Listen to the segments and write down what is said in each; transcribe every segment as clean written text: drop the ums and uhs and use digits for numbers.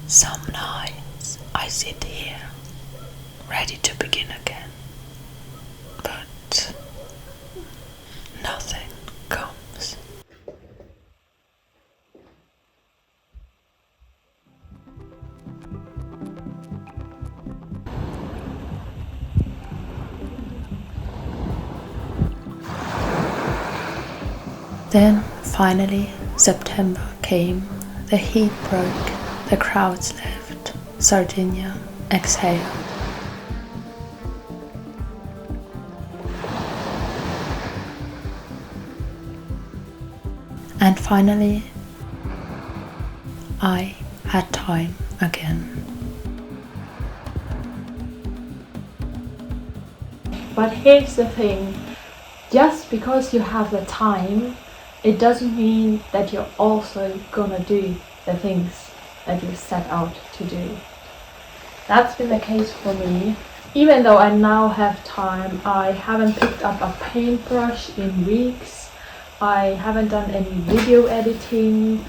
Some nights I sit here, ready to begin again, but nothing comes. Then finally September came, the heat broke, the crowds left, Sardinia exhaled. And finally, I had time again. But here's the thing, just because you have the time, it doesn't mean that you're also gonna do the things that you set out to do. That's been the case for me. Even though I now have time, I haven't picked up a paintbrush in weeks. I haven't done any video editing,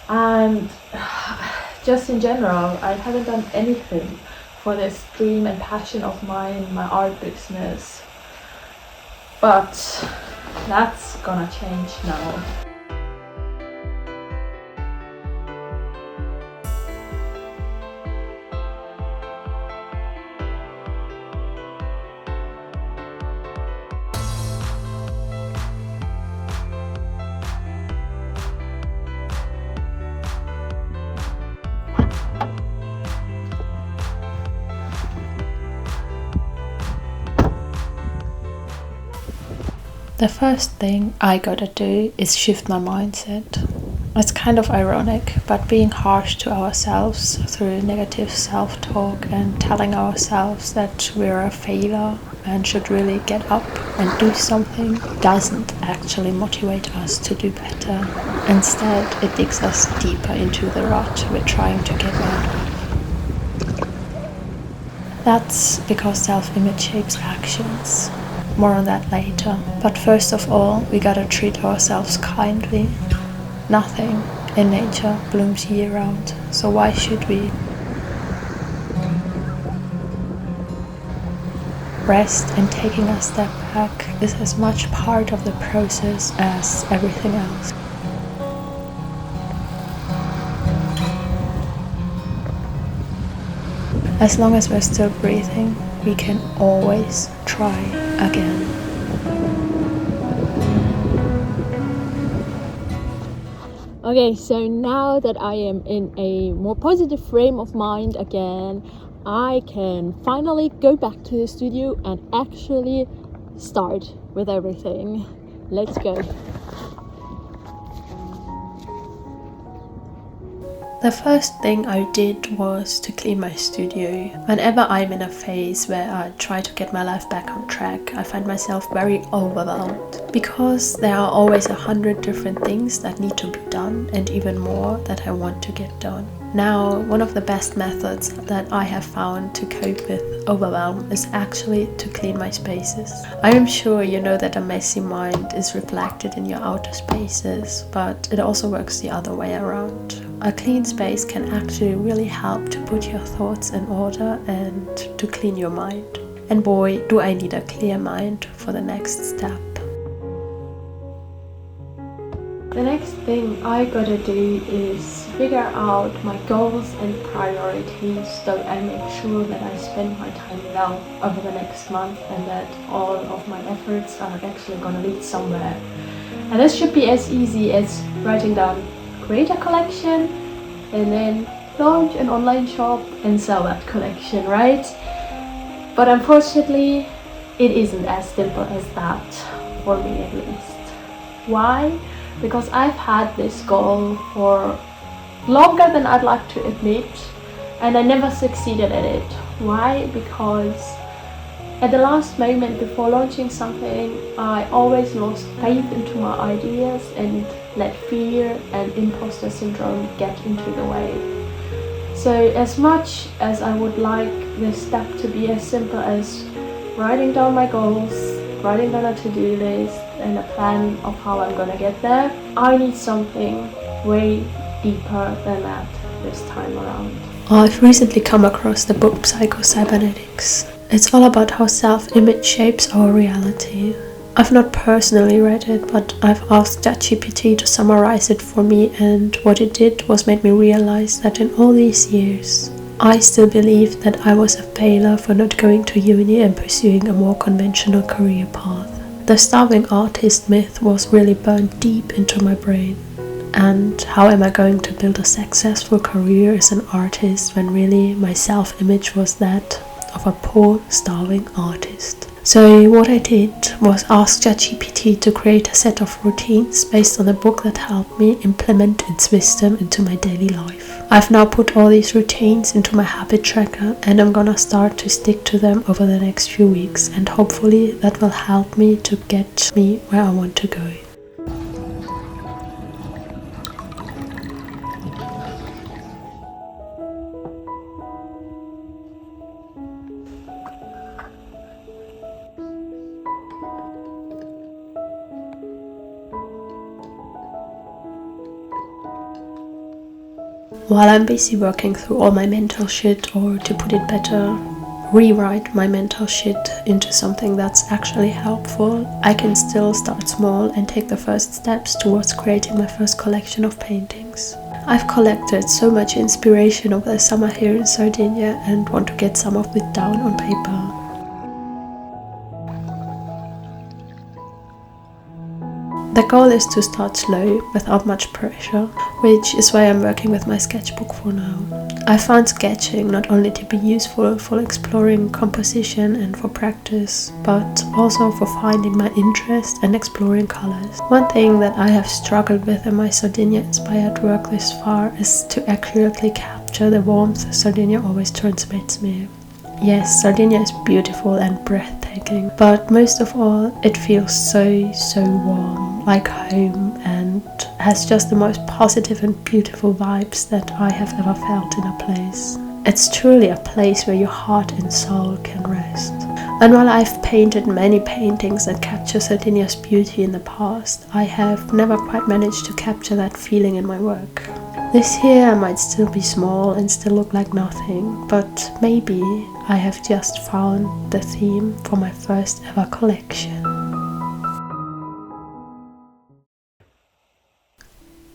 and just in general, I haven't done anything for this dream and passion of mine, my art business. But that's gonna change now. The first thing I gotta do is shift my mindset. It's kind of ironic, but being harsh to ourselves through negative self-talk and telling ourselves that we're a failure and should really get up and do something doesn't actually motivate us to do better. Instead, it digs us deeper into the rut we're trying to get out of. That's because self-image shapes actions. More on that later. But first of all, we gotta treat ourselves kindly. Nothing in nature blooms year round, so why should we? Rest and taking a step back is as much part of the process as everything else. As long as we're still breathing, we can always try again. Okay, so now that I am in a more positive frame of mind again, I can finally go back to the studio and actually start with everything. Let's go. The first thing I did was to clean my studio. Whenever I'm in a phase where I try to get my life back on track, I find myself very overwhelmed because there are always 100 different things that need to be done and even more that I want to get done. Now, one of the best methods that I have found to cope with overwhelm is actually to clean my spaces. I am sure you know that a messy mind is reflected in your outer spaces, but it also works the other way around. A clean space can actually really help to put your thoughts in order and to clean your mind. And boy, do I need a clear mind for the next step. The next thing I gotta do is figure out my goals and priorities so I make sure that I spend my time well over the next month and that all of my efforts are actually gonna lead somewhere. And this should be as easy as writing down, create a collection and then launch an online shop and sell that collection, right? But unfortunately, it isn't as simple as that, for me at least. Why? Because I've had this goal for longer than I'd like to admit, and I never succeeded at it. Why? Because at the last moment before launching something, I always lost faith into my ideas and let fear and imposter syndrome get into the way. So as much as I would like this step to be as simple as writing down my goals, writing down a to-do list and a plan of how I'm gonna get there, I need something way deeper than that this time around. I've recently come across the book Psycho-Cybernetics. It's all about how self-image shapes our reality. I've not personally read it, but I've asked ChatGPT to summarize it for me, and what it did was made me realize that in all these years, I still believed that I was a failure for not going to uni and pursuing a more conventional career path. The starving artist myth was really burned deep into my brain. And how am I going to build a successful career as an artist when really my self-image was that of a poor, starving artist? So what I did was ask ChatGPT to create a set of routines based on a book that helped me implement its wisdom into my daily life. I've now put all these routines into my habit tracker, and I'm gonna start to stick to them over the next few weeks, and hopefully that will help me to get me where I want to go. While I'm busy working through all my mental shit, or to put it better, rewrite my mental shit into something that's actually helpful, I can still start small and take the first steps towards creating my first collection of paintings. I've collected so much inspiration over the summer here in Sardinia and want to get some of it down on paper. The goal is to start slow, without much pressure, which is why I'm working with my sketchbook for now. I found sketching not only to be useful for exploring composition and for practice, but also for finding my interest and exploring colors. One thing that I have struggled with in my Sardinia-inspired work this far is to accurately capture the warmth Sardinia always transmits me. Yes, Sardinia is beautiful and breathtaking, but most of all, it feels so warm, like home, and has just the most positive and beautiful vibes that I have ever felt in a place. It's truly a place where your heart and soul can rest. And while I've painted many paintings that capture Sardinia's beauty in the past, I have never quite managed to capture that feeling in my work. This year might still be small and still look like nothing, but maybe I have just found the theme for my first ever collection.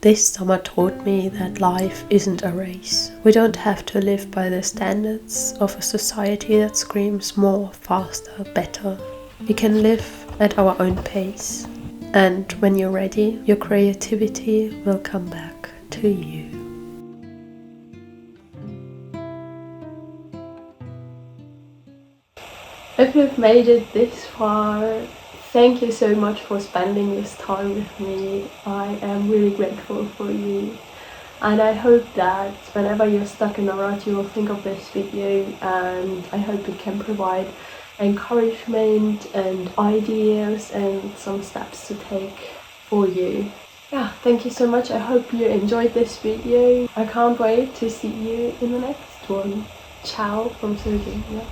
This summer taught me that life isn't a race. We don't have to live by the standards of a society that screams more, faster, better. We can live at our own pace, and when you're ready, your creativity will come back to you. If you've made it this far, thank you so much for spending this time with me. I am really grateful for you, and I hope that whenever you're stuck in a rut, you will think of this video, and I hope it can provide encouragement and ideas and some steps to take for you. Yeah, thank you so much. I hope you enjoyed this video. I can't wait to see you in the next one. Ciao from Sardinia.